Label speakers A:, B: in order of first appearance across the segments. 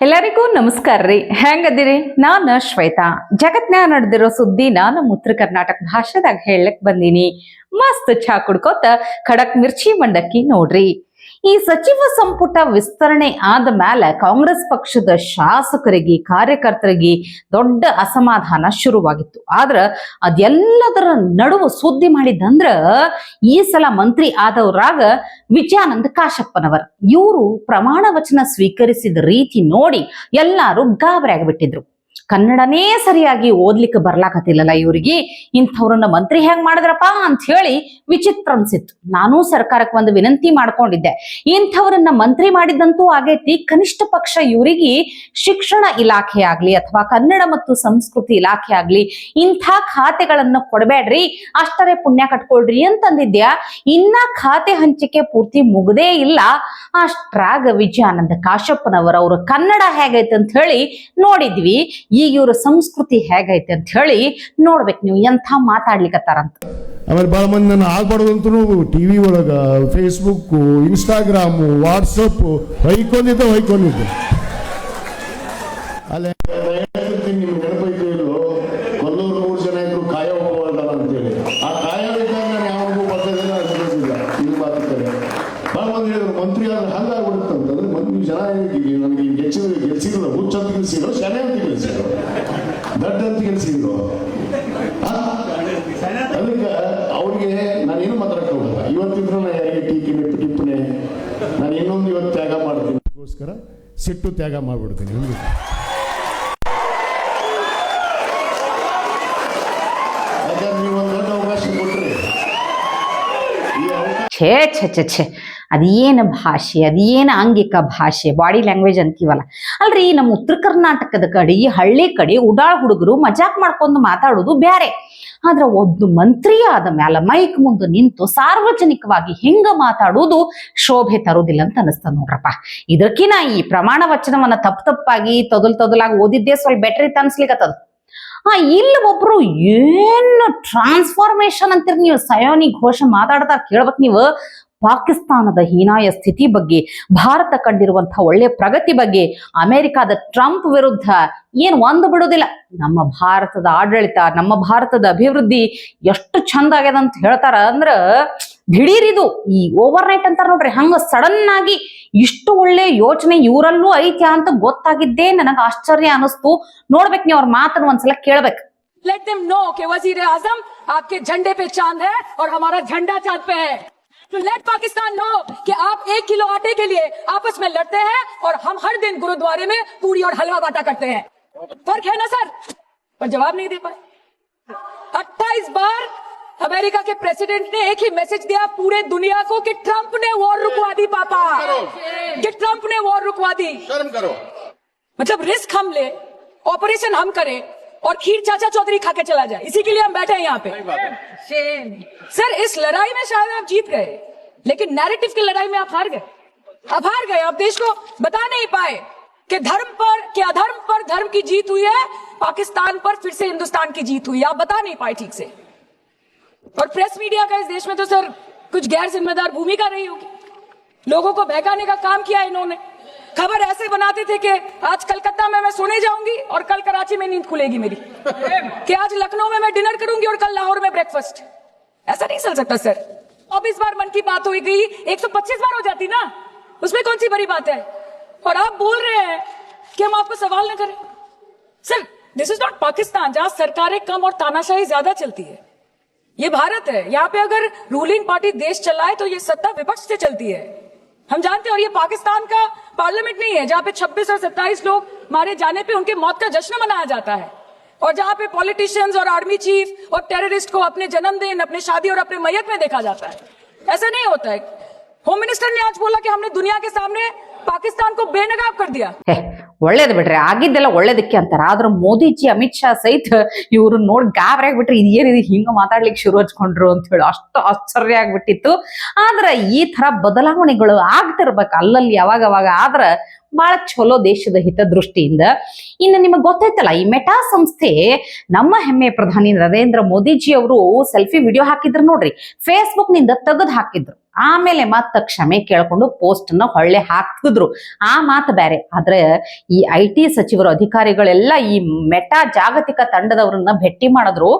A: ಎಲ್ಲರಿಗೂ ನಮಸ್ಕಾರ ರೀ. ಹೆಂಗದಿರಿ? ನಾನು ಶ್ವೇತಾ. ಜಗತ್ನ್ಯಾಗ ನಡೆದಿರೋ ಸುದ್ದಿ ನಾನು ಉತ್ತರ ಕರ್ನಾಟಕ ಭಾಷೆದಾಗ ಹೇಳಕ್ ಬಂದೀನಿ. ಮಸ್ತ್ ಚಾ ಕುಡ್ಕೋತ ಖಡಕ್ ಮಿರ್ಚಿ ಮಂಡಕ್ಕಿ ನೋಡ್ರಿ. ಈ ಸಚಿವ ಸಂಪುಟ ವಿಸ್ತರಣೆ ಆದ ಮೇಲೆ ಕಾಂಗ್ರೆಸ್ ಪಕ್ಷದ ಶಾಸಕರಿಗೆ ಕಾರ್ಯಕರ್ತರಿಗೆ ದೊಡ್ಡ ಅಸಮಾಧಾನ ಶುರುವಾಗಿತ್ತು. ಆದ್ರ ಅದೆಲ್ಲದರ ನಡುವ ಸುದ್ದಿ ಮಾಡಿದಂದ್ರ ಈ ಸಲ ಮಂತ್ರಿ ಆದವರಾಗ ವಿಜಯಾನಂದ ಕಾಶಪ್ಪನವರ್. ಇವರು ಪ್ರಮಾಣ ವಚನ ಸ್ವೀಕರಿಸಿದ ರೀತಿ ನೋಡಿ ಎಲ್ಲಾರು ಗಾಬರಿ ಆಗಿಬಿಟ್ಟಿದ್ರು. ಕನ್ನಡನೇ ಸರಿಯಾಗಿ ಓದ್ಲಿಕ್ಕೆ ಬರ್ಲಾಕತ್ತಿಲ್ಲಲ್ಲ ಇವ್ರಿಗೆ, ಇಂಥವ್ರನ್ನ ಮಂತ್ರಿ ಹೆಂಗ್ ಮಾಡಿದ್ರಪ್ಪ ಅಂತ ಹೇಳಿ ವಿಚಿತ್ರ ಅನ್ಸಿತ್ತು. ನಾನು ಸರ್ಕಾರಕ್ಕೆ ಒಂದು ವಿನಂತಿ ಮಾಡ್ಕೊಂಡಿದ್ದೆ, ಇಂಥವ್ರನ್ನ ಮಂತ್ರಿ ಮಾಡಿದ್ದಂತೂ ಆಗೈತಿ, ಕನಿಷ್ಠ ಪಕ್ಷ ಇವರಿಗೆ ಶಿಕ್ಷಣ ಇಲಾಖೆ ಆಗ್ಲಿ ಅಥವಾ ಕನ್ನಡ ಮತ್ತು ಸಂಸ್ಕೃತಿ ಇಲಾಖೆ ಆಗ್ಲಿ ಇಂಥ ಖಾತೆಗಳನ್ನ ಕೊಡಬೇಡ್ರಿ, ಅಷ್ಟರೇ ಪುಣ್ಯ ಕಟ್ಕೊಳ್ರಿ ಅಂತಂದಿದ್ಯಾ. ಇನ್ನ ಖಾತೆ ಹಂಚಿಕೆ ಪೂರ್ತಿ ಮುಗದೇ ಇಲ್ಲ. ಅಷ್ಟ್ರಾಗ ವಿಜಯಾನಂದ ಕಾಶಪ್ಪನವರ ಅವ್ರ ಕನ್ನಡ ಹೇಗೈತೆ ಅಂತ ಹೇಳಿ ನೋಡಿದ್ವಿ. ಈಗ ಇವ್ರ ಸಂಸ್ಕೃತಿ ಹೇಗೈತೆ ಅಂತ ಹೇಳಿ ನೋಡ್ಬೇಕು ನೀವು, ಎಂಥ ಮಾತಾಡ್ಲಿಕ್ಕತ್ತಾರಂತ.
B: ಆಮೇಲೆ ಭಾಳ ಮಂದಿ ನಾನು ಆಗ್ಬಾರ್ದು ಅಂತೂ ಟಿವಿ ಒಳಗ ಫೇಸ್ಬುಕ್, ಇನ್ಸ್ಟಾಗ್ರಾಮು, ವಾಟ್ಸಪ್ ಹೊಯ್ಕೊಂಡಿದ್ದೆ ಅಲ್ಲೇ ನಿಮ್ಗೆ ನೆನಪೈತು ಇಲ್ಲೋ, ಕೊಲ್ಲೂರು 3 ಜನ ಇದ್ರು ಕಾಯ ಹೋಗಲ್ಲ ಅಂತೇಳಿ. ಆ ಕಾಯ ನಾನು ಯಾವಾಗೂ ಬರ್ತಿಲ್ಲ ಅನ್ಸಿಲ್ಲ. ಇದು ಮಾತಾಡ್ತಾರೆ ಭಾಳ ಮಂದಿ ಹೇಳಿದ್ರು ಮಂತ್ರಿ ಆದ್ರೆ ಹಂಗಾಗ್ಬಿಡುತ್ತಂತಂದ್ರೆ ಮಂದಿ ಜನ ನನಗೆ ಗೆಲ್ಸಿದ್ರು, ಹುಚ್ಚಂತ ಗೆಲ್ಸಿದ್ರು, ಶನೆ ಅಂತ ಗೆಲ್ಸಿದ್ರು, ದಡ್ಡ ಅಂತ ಗೆಲ್ಸಿದ್ರು. ಅದಕ್ಕೆ ಅವ್ರಿಗೆ ನಾನೇನು ಮಾತಾಡಕ್ಕೆ ಹೋಗಲ್ಲ. ಇವತ್ತಿದ್ರು ಟಿಪ್ಪನೆ ನಾನು ಇನ್ನೊಂದು ಇವತ್ತು ತ್ಯಾಗ ಮಾಡ್ತೀನಿ, ಅದಕ್ಕೋಸ್ಕರ ಸಿಟ್ಟು ತ್ಯಾಗ ಮಾಡ್ಬಿಡ್ತೀನಿ. ಯಾಕಂದ್ರೆ ನೀವು ಒಂದು ದೊಡ್ಡ ಅವಕಾಶ ಕೊಟ್ರಿ.
A: ಛೇ ಛೇ ಛೇ ಛೇ, ಅದೇನು ಭಾಷೆ, ಅದೇನು ಆಂಗಿಕ ಭಾಷೆ, ಬಾಡಿ ಲ್ಯಾಂಗ್ವೇಜ್ ಅಂತೀವಲ್ಲ. ಅಲ್ರಿ, ನಮ್ಮ ಉತ್ತರ ಕರ್ನಾಟಕದ ಕಡೆ ಹಳ್ಳಿ ಕಡೆ ಉಡಾಳ್ ಹುಡುಗರು ಮಜಾಕ್ ಮಾಡ್ಕೊಂಡು ಮಾತಾಡೋದು ಬ್ಯಾರೆ. ಆದ್ರೆ ಒಂದು ಮಂತ್ರಿ ಆದ ಮ್ಯಾಲ ಮೈಕ್ ಮುಂದೆ ನಿಂತು ಸಾರ್ವಜನಿಕವಾಗಿ ಹಿಂಗ ಮಾತಾಡುವುದು ಶೋಭೆ ತರೋದಿಲ್ಲ ಅಂತ ಅನಿಸ್ತದ ನೋಡ್ರಪ್ಪ. ಇದಕ್ಕಿನ ಈ ಪ್ರಮಾಣ ವಚನವನ್ನ ತಪ್ಪಾಗಿ ತೊದಲಾಗಿ ಓದಿದ್ದೇ ಸ್ವಲ್ಪ ಬೆಟ್ರ್ ಇತ್ತು ಅನ್ಸ್ಲಿಕ್ಕತ್ತದ. ಇಲ್ಲಿ ಒಬ್ರು ಏನು ಟ್ರಾನ್ಸ್ಫಾರ್ಮೇಶನ್ ಅಂತೀರಿ ನೀವು, ಸಯೋನಿ ಘೋಷ ಮಾತಾಡ್ತಾ ಕೇಳ್ಬೇಕು ನೀವು. ಪಾಕಿಸ್ತಾನದ ಹೀನಾಯ ಸ್ಥಿತಿ ಬಗ್ಗೆ, ಭಾರತ ಕಂಡಿರುವಂತಹ ಒಳ್ಳೆ ಪ್ರಗತಿ ಬಗ್ಗೆ, ಅಮೆರಿಕಾದ ಟ್ರಂಪ್ ವಿರುದ್ಧ ಏನು ಒಂದು ಬಿಡುದಿಲ್ಲ. ನಮ್ಮ ಭಾರತದ ಆಡಳಿತ, ನಮ್ಮ ಭಾರತದ ಅಭಿವೃದ್ಧಿ ಎಷ್ಟು ಚಂದ ಆಗ್ಯದ ಅಂತ ಹೇಳ್ತಾರ. ಅಂದ್ರ ದಿಢೀರಿದು ಈ ಓವರ್ ನೈಟ್ ಅಂತಾರ ನೋಡ್ರಿ, ಹಂಗ ಸಡನ್ ಆಗಿ ಇಷ್ಟು ಒಳ್ಳೆ ಯೋಚನೆ ಇವರಲ್ಲೂ ಐತ್ಯಾ ಅಂತ ಗೊತ್ತಾಗಿದ್ದೇ ನನಗೆ ಆಶ್ಚರ್ಯ ಅನಿಸ್ತು. ನೋಡ್ಬೇಕು ನೀವು ಅವ್ರ ಮಾತನ್ನು ಒಂದ್ಸಲ ಕೇಳ್ಬೇಕು.
C: Let them know कि वजीर आजम आपके झंडे पे चांद है और हमारा झंडा चांद पे है. तो let पाकिस्तान know कि आप 1 किलो आटे के लिए आपस में लड़ते हैं और हम हर दिन गुरुद्वारे में पूरी और हलवा बांटा करते हैं. फर्क है ना सर? पर जवाब नहीं दे पाए. 28 बार अमेरिका के प्रेसिडेंट ने एक ही मैसेज दिया पूरे दुनिया को कि ट्रंप ने वॉर रुकवा दी पापा, कि ट्रंप ने वॉर रुकवा दी. शर्म करो. मतलब रिस्क हम ले, ऑपरेशन हम करें और खीर चाचा चौधरी खा के चला जाए, इसी के लिए हम बैठे हैं यहाँ पे. सर, इस लड़ाई में शायद आप जीत गए, लेकिन नैरेटिव की लड़ाई में आप हार गए. आप देश को बता नहीं पाए कि धर्म पर, कि अधर्म पर धर्म की जीत हुई है, पाकिस्तान पर फिर से हिंदुस्तान की जीत हुई है. आप बता नहीं पाए ठीक से. और प्रेस मीडिया का इस देश में तो सर कुछ गैर जिम्मेदार भूमिका रही होगी. लोगों को बहकाने का काम किया इन्होंने. खबर ऐसे बनाते थे कि आज कलकत्ता में मैं सोने जाऊंगी और कल कराची में नींद खुलेगी मेरी, कि आज लखनऊ में मैं डिनर करूंगी और कल लाहौर में ब्रेकफास्ट. ऐसा नहीं चल सकता सर. अब इस बार मन की बात हो गई 125 बार हो जाती ना, उसमें कौन सी बड़ी बात है. और आप बोल रहे हैं कि हम आपको सवाल न करें. Sir, this is not Pakistan जहां सरकारें कम और तानाशाही ज्यादा चलती है. ये भारत है. यहाँ पे अगर रूलिंग पार्टी देश चलाए तो ये सत्ता विपक्ष से चलती है, हम जानते हैं. और ये पाकिस्तान का पार्लियामेंट नहीं है जहां पे 26 और 27 लोग मारे जाने पे उनके मौत का जश्न मनाया जाता है, और जहां पे पॉलिटिशियंस और आर्मी चीफ और टेररिस्ट को अपने जन्मदिन, अपने शादी और अपने मैयत में देखा जाता है. ऐसा नहीं होता है. होम मिनिस्टर ने आज बोला कि हमने दुनिया के सामने पाकिस्तान को बेनकाब कर दिया.
A: ಒಳ್ಳೇದ್ ಬಿಡ್ರಿ, ಆಗಿದ್ದೆಲ್ಲ ಒಳ್ಳೇದಕ್ಕೆ ಅಂತಾರ. ಆದ್ರ ಮೋದಿಜಿ, ಅಮಿತ್ ಶಾ ಸಹಿತ ಇವ್ರು ನೋಡಿ ಗಾಬರಿ ಆಗ್ಬಿಟ್ರಿ. ಇದೇನಿದೆ ಹಿಂಗ ಮಾತಾಡ್ಲಿಕ್ಕೆ ಶುರು ಹಚ್ಕೊಂಡ್ರು ಅಂತ ಹೇಳಿ ಅಷ್ಟು ಆಶ್ಚರ್ಯ ಆಗ್ಬಿಟ್ಟಿತ್ತು. ಆದ್ರ ಈ ತರ ಬದಲಾವಣೆಗಳು ಆಗ್ತಿರ್ಬೇಕು ಅಲ್ಲಲ್ಲಿ ಯಾವಾಗ. ಆದ್ರ ಬಹಳ ಚಲೋ ದೇಶದ ಹಿತದೃಷ್ಟಿಯಿಂದ. ಇನ್ನು ನಿಮಗೆ ಗೊತ್ತೈತಲ್ಲ, ಈ ಮೆಟಾ ಸಂಸ್ಥೆ ನಮ್ಮ ಹೆಮ್ಮೆ ಪ್ರಧಾನಿ ನರೇಂದ್ರ ಮೋದಿಜಿ ಅವರು ಸೆಲ್ಫಿ ವಿಡಿಯೋ ಹಾಕಿದ್ರು ನೋಡ್ರಿ, ಫೇಸ್ಬುಕ್ ನಿಂದ ತೆಗೆದು ಹಾಕಿದ್ರು. ಆಮೇಲೆ ಮತ್ತೆ ಕ್ಷಮೆ ಕೇಳ್ಕೊಂಡು ಪೋಸ್ಟ್ ನ ಹೊಳ್ಳೆ ಹಾಕ್ತಿದ್ರು. ಆ ಮಾತು ಬೇರೆ. ಆದ್ರೆ ಈ IT ಸಚಿವರು ಅಧಿಕಾರಿಗಳೆಲ್ಲ ಈ ಮೆಟಾ ಜಾಗತಿಕ ತಂಡದವ್ರನ್ನ ಭೇಟಿ ಮಾಡಿದ್ರು.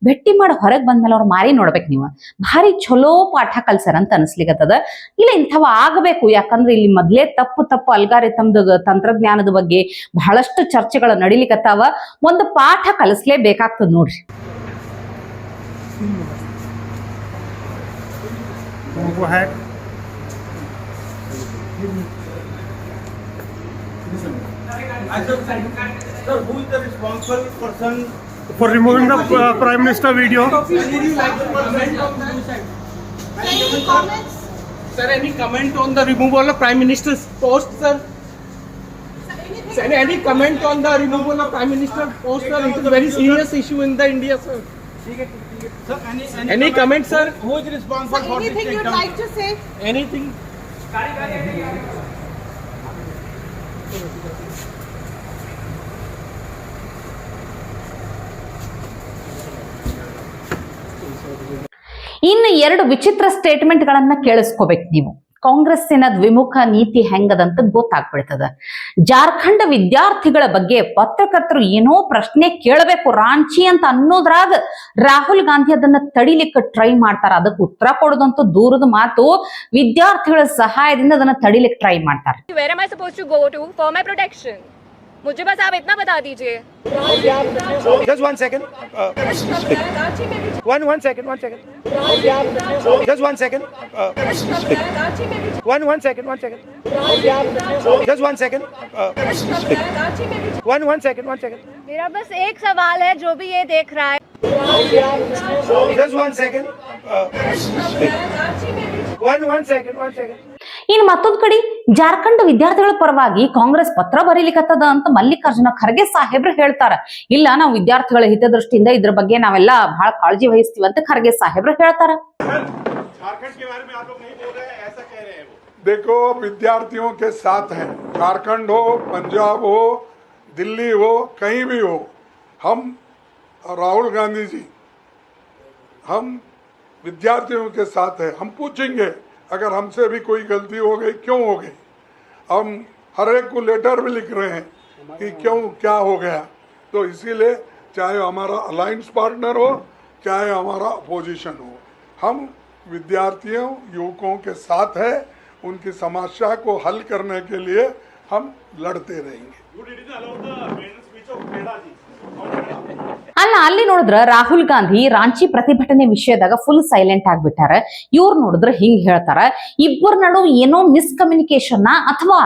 A: ಭೇಟಿ ಮಾಡಿ ಹೊರಗೆ ಬಂದ್ಮೇಲೆ ಅವ್ರು ಮಾರಿ ನೋಡ್ಬೇಕು ನೀವು, ಭಾರಿ ಚಲೋ ಪಾಠ ಕಲ್ಸರ್ ಅಂತ ಅನ್ಸ್ಲಿಕ್ಕತ್ತದ. ಇಲ್ಲ ಇಂಥವ ಆಗಬೇಕು, ಯಾಕಂದ್ರೆ ಇಲ್ಲಿ ಮೊದ್ಲೇ ತಪ್ಪು ಅಲ್ಗಾರಿಥಮ್ದ ತಂತ್ರಜ್ಞಾನದ ಬಗ್ಗೆ ಬಹಳಷ್ಟು ಚರ್ಚೆಗಳು ನಡಿಲಿಕತ್ತಾವ. ಒಂದು ಪಾಠ ಕಲಿಸ್ಲೇಬೇಕಾಗ್ತದ ನೋಡ್ರಿ.
D: Go ahead.
E: Sir, who is the responsible person
D: For removing the Prime Minister video.
E: Any comments? Sir, any comment on the removal of Prime Minister's post, sir? Sir, any comment on the removal of Prime Minister's post, sir? It is a very serious issue in the India, sir. Sir, any comment, sir? Who is responsible for this?
F: Anything you'd like to say?
E: Anything?
A: ಇನ್ನು 2 ವಿಚಿತ್ರ statement ಗಳನ್ನ ಕೇಳಿಸ್ಕೋಬೇಕು ನೀವು. ಕಾಂಗ್ರೆಸ್ಸಿನ ದ್ವಿಮುಖ ನೀತಿ ಹೆಂಗದಂತ ಗೊತ್ತಾಗ್ಬಿಡ್ತದ. ಜಾರ್ಖಂಡ್ ವಿದ್ಯಾರ್ಥಿಗಳ ಬಗ್ಗೆ ಪತ್ರಕರ್ತರು ಏನೋ ಪ್ರಶ್ನೆ ಕೇಳಬೇಕು ರಾಂಚಿ ಅಂತ ಅನ್ನೋದ್ರಾಗ ರಾಹುಲ್ ಗಾಂಧಿ ಅದನ್ನ ತಡಿಲಿಕ್ಕೆ ಟ್ರೈ ಮಾಡ್ತಾರ. ಅದಕ್ಕೆ ಉತ್ತರ ಕೊಡೋದಂತೂ ದೂರದ ಮಾತು. ವಿದ್ಯಾರ್ಥಿಗಳ ಸಹಾಯದಿಂದ ಅದನ್ನ ತಡಿಲಿಕ್ಕೆ ಟ್ರೈ ಮಾಡ್ತಾರೆ.
G: Where am I supposed to go to for my protection? मुझे बस आप इतना बता दीजिए.
E: Just 1 second. One second. Just 1 second. One second. Just 1 second. One second.
G: मेरा बस एक सवाल है, जो भी ये देख रहा है.
E: Just 1 second. One second.
A: ಇನ್ನು ಮತ್ತೊಂದ್ ಕಡೆ ಜಾರ್ಖಂಡ್ ವಿದ್ಯಾರ್ಥಿಗಳ ಪರವಾಗಿ ಕಾಂಗ್ರೆಸ್ ಪತ್ರ ಬರೀಲಿಕ್ಕತ್ತದ ಅಂತ ಮಲ್ಲಿಕಾರ್ಜುನ ಖರ್ಗೆ ಸಾಹೇಬ್ರು ಹೇಳ್ತಾರ. ಇಲ್ಲ, ನಾವು ವಿದ್ಯಾರ್ಥಿಗಳ ಹಿತದೃಷ್ಟಿಯಿಂದ ಇದ್ರ ಬಗ್ಗೆ ನಾವೆಲ್ಲ ಬಹಳ ಕಾಳಜಿ ವಹಿಸ್ತೀವಿ ಅಂತ ಖರ್ಗೆ ಸಾಹೇಬ್ರು ಹೇಳ್ತಾರ.
E: झारखंड के बारे में आप लोग नहीं बोल रहे हैं, ऐसा कह रहे हैं वो.
H: देखो, विद्यार्थियों के साथ हैं, झारखंड हो, पंजाब हो, दिल्ली हो, कहीं भी हो, हम राहुल गांधी जी हम विद्यार्थियों के साथ हैं. हम पूछेंगे अगर हमसे भी कोई गलती हो गई, क्यों हो गई. हम हर एक को लेटर भी लिख रहे हैं कि क्यों क्या हो गया. तो इसीलिए चाहे हमारा अलायंस पार्टनर हो, चाहे हमारा अपोजिशन हो, हम विद्यार्थियों युवकों के साथ है. उनकी समस्या को हल करने के लिए हम लड़ते रहेंगे.
A: ಅಲ್ಲ, ಅಲ್ಲಿ ನೋಡಿದ್ರ ರಾಹುಲ್ ಗಾಂಧಿ ರಾಂಚಿ ಪ್ರತಿಭಟನೆ ವಿಷಯದಾಗ ಫುಲ್ ಸೈಲೆಂಟ್ ಆಗ್ಬಿಟ್ಟಾರ. ಇವ್ರು ನೋಡಿದ್ರ ಹಿಂಗ್ ಹೇಳ್ತಾರ, ಇಬ್ಬರ ನಡುವೆ ಏನೋ ಮಿಸ್ಕಮ್ಯುನಿಕೇಶನ್ ಅಥವಾ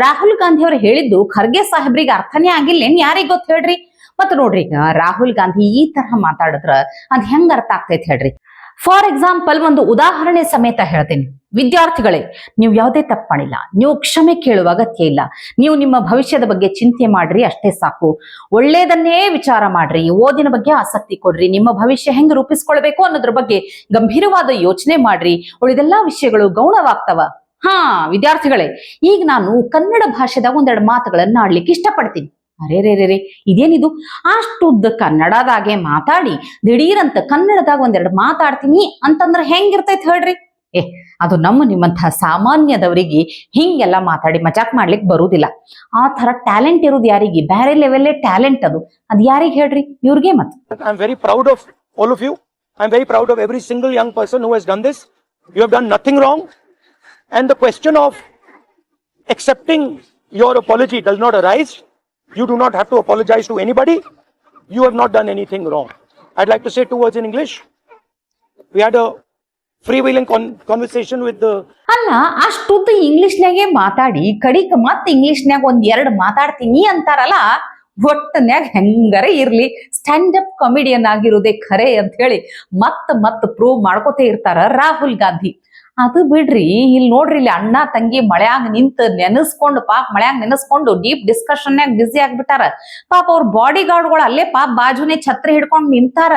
A: ರಾಹುಲ್ ಗಾಂಧಿ ಅವ್ರು ಹೇಳಿದ್ದು ಖರ್ಗೆ ಸಾಹೇಬ್ರಿಗೆ ಅರ್ಥನೇ ಆಗಿಲ್ಲ, ಯಾರಿಗ್ ಗೊತ್ತ ಹೇಳ್ರಿ. ಮತ್ ನೋಡ್ರಿ, ಈಗ ರಾಹುಲ್ ಗಾಂಧಿ ಈ ತರಹ ಮಾತಾಡಿದ್ರ ಅದ್ ಹೆಂಗ್ ಅರ್ಥ ಆಗ್ತೈತಿ ಹೇಳ್ರಿ. ಫಾರ್ ಎಕ್ಸಾಂಪಲ್, ಒಂದು ಉದಾಹರಣೆ ಸಮೇತ ಹೇಳ್ತೀನಿ. ವಿದ್ಯಾರ್ಥಿಗಳೇ, ನೀವು ಯಾವುದೇ ತಪ್ಪು ಮಾಡಿಲ್ಲ, ನೀವು ಕ್ಷಮೆ ಕೇಳುವ ಅಗತ್ಯ ಇಲ್ಲ. ನೀವು ನಿಮ್ಮ ಭವಿಷ್ಯದ ಬಗ್ಗೆ ಚಿಂತೆ ಮಾಡ್ರಿ, ಅಷ್ಟೇ ಸಾಕು. ಒಳ್ಳೇದನ್ನೇ ವಿಚಾರ ಮಾಡ್ರಿ, ಓದಿನ ಬಗ್ಗೆ ಆಸಕ್ತಿ ಕೊಡ್ರಿ, ನಿಮ್ಮ ಭವಿಷ್ಯ ಹೆಂಗ್ ರೂಪಿಸ್ಕೊಳ್ಬೇಕು ಅನ್ನೋದ್ರ ಬಗ್ಗೆ ಗಂಭೀರವಾದ ಯೋಚನೆ ಮಾಡ್ರಿ. ಉಳಿದೆಲ್ಲಾ ವಿಷಯಗಳು ಗೌಣವಾಗ್ತವ. ವಿದ್ಯಾರ್ಥಿಗಳೇ, ಈಗ ನಾನು ಕನ್ನಡ ಭಾಷೆದಾಗ ಒಂದೆರಡು ಮಾತುಗಳನ್ನ ಆಡ್ಲಿಕ್ಕೆ ಇಷ್ಟಪಡ್ತೀನಿ. ಅರೆ ಇದೇನಿದು, ಅಷ್ಟುದ್ದ ಕನ್ನಡದಾಗೆ ಮಾತಾಡಿ ದಿಢೀರಂತ ಕನ್ನಡದಾಗ ಒಂದೆರಡು ಮಾತಾಡ್ತೀನಿ ಅಂತಂದ್ರೆ ಹೆಂಗಿರ್ತೈತಿ ಹೇಳ್ರಿ. ಅದು ನಿಮ್ಮಂತಹ ಸಾಮಾನ್ಯದವರಿಗೆ ಹಿಂಗೆಲ್ಲ ಮಾತಾಡಿ ಮಜಾಕ್ ಮಾಡ್ಲಿಕ್ಕೆ ಬರುವುದಿಲ್ಲ. ಆ ತರ ಟ್ಯಾಲೆಂಟ್ ಇರೋದು ಯಾರಿಗೆ, ಬೇರೆ ಲೆವೆಲ್ಲೇ ಟ್ಯಾಲೆಂಟ್ ಅದು ಯಾರಿಗೆ ಹೇಳ್ರಿ, ಇವ್ರಿಗೆ. ಮತ್ತೆ
E: I am very proud of all of you. I am very proud of every single young person who has done this. You have done nothing wrong. And the question of accepting your apology does not arise. You do not have to apologize to anybody. You have not done anything wrong. I'd like to say 2 words in English. We had a freewheeling conversation with the...
A: ಅಲ್ಲ, ಅಷ್ಟುದ್ದು ಇಂಗ್ಲಿಷ್ನಾಗೆ ಮಾತಾಡಿ ಕಡಿಕ ಮತ್ ಇಂಗ್ಲಿಷ್ನ್ಯಾಗ ಒಂದ್ 2 ಮಾತಾಡ್ತೀನಿ ಅಂತಾರಲ್ಲ, ಒಟ್ಟನ್ಯಾಗ ಹೆಂಗಾರ ಇರ್ಲಿ, stand up comedian ಆಗಿರೋದೇ ಖರೆ ಅಂತ ಹೇಳಿ ಮತ್ ಪ್ರೂವ್ ಮಾಡ್ಕೋತೇ ಇರ್ತಾರ ರಾಹುಲ್ ಗಾಂಧಿ. ಅದು ಬಿಡ್ರಿ, ಇಲ್ಲಿ ನೋಡ್ರಿ, ಇಲ್ಲಿ ಅಣ್ಣ ತಂಗಿ ಮಳ್ಯಾಗ ನಿಂತು ನೆನೆಸ್ಕೊಂಡು ಮಳ್ಯಾಗ ನೆನೆಸ್ಕೊಂಡು ಡೀಪ್ ಡಿಸ್ಕಷನ್ಯಾಗ ಬಿಸಿ ಆಗ್ಬಿಟ್ಟಾರ. ಪಾಪ ಅವ್ರ ಬಾಡಿ ಗಾರ್ಡ್ಗಳು ಅಲ್ಲೇ ಬಾಜುನೇ ಛತ್ರಿ ಹಿಡ್ಕೊಂಡು ನಿಂತಾರ.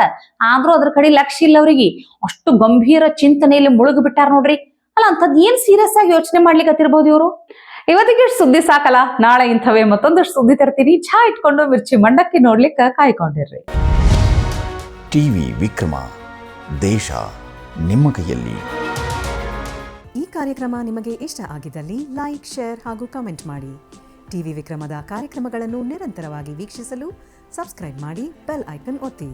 A: ಆದ್ರೂ ಅದ್ರ ಕಡೆ ಲಕ್ಷ್ಯ ಇಲ್ಲ ಅವ್ರಿಗೆ. ಅಷ್ಟು ಗಂಭೀರ ಚಿಂತನೆಯಲ್ಲಿ ಮುಳುಗಿ ಬಿಟ್ಟಾರ ನೋಡ್ರಿ. ಅಲ್ಲ, ಅಂತದ್ ಏನ್ ಸೀರಿಯಸ್ ಆಗಿ ಯೋಚನೆ ಮಾಡ್ಲಿಕ್ಕತ್ತಿರ್ಬೋದು ಇವರು. ಇವತ್ತಿಗೆ ಸುದ್ದಿ ಸಾಕಲ್ಲ, ನಾಳೆ ಇಂಥವೇ ಮತ್ತೊಂದಷ್ಟು ಸುದ್ದಿ ತರ್ತೀನಿ. ಚಹಾ ಇಟ್ಕೊಂಡು ಮಿರ್ಚಿ ಮಂಡಕ್ಕಿ ನೋಡ್ಲಿಕ್ಕೆ ಕಾಯ್ಕೊಂಡಿರ್ರಿ.
I: ಟಿವಿ ವಿಕ್ರಮ, ದೇಶ ನಿಮ್ಮ ಕೈಯಲ್ಲಿ.
F: ಕಾರ್ಯಕ್ರಮ ನಿಮಗೆ ಇಷ್ಟ ಆಗಿದ್ದಲ್ಲಿ ಲೈಕ್, ಶೇರ್ ಹಾಗೂ ಕಮೆಂಟ್ ಮಾಡಿ. ಟಿವಿ ವಿಕ್ರಮದ ಕಾರ್ಯಕ್ರಮಗಳನ್ನು ನಿರಂತರವಾಗಿ ವೀಕ್ಷಿಸಲು ಸಬ್ಸ್ಕ್ರೈಬ್ ಮಾಡಿ, ಬೆಲ್ ಐಕನ್ ಒತ್ತಿ.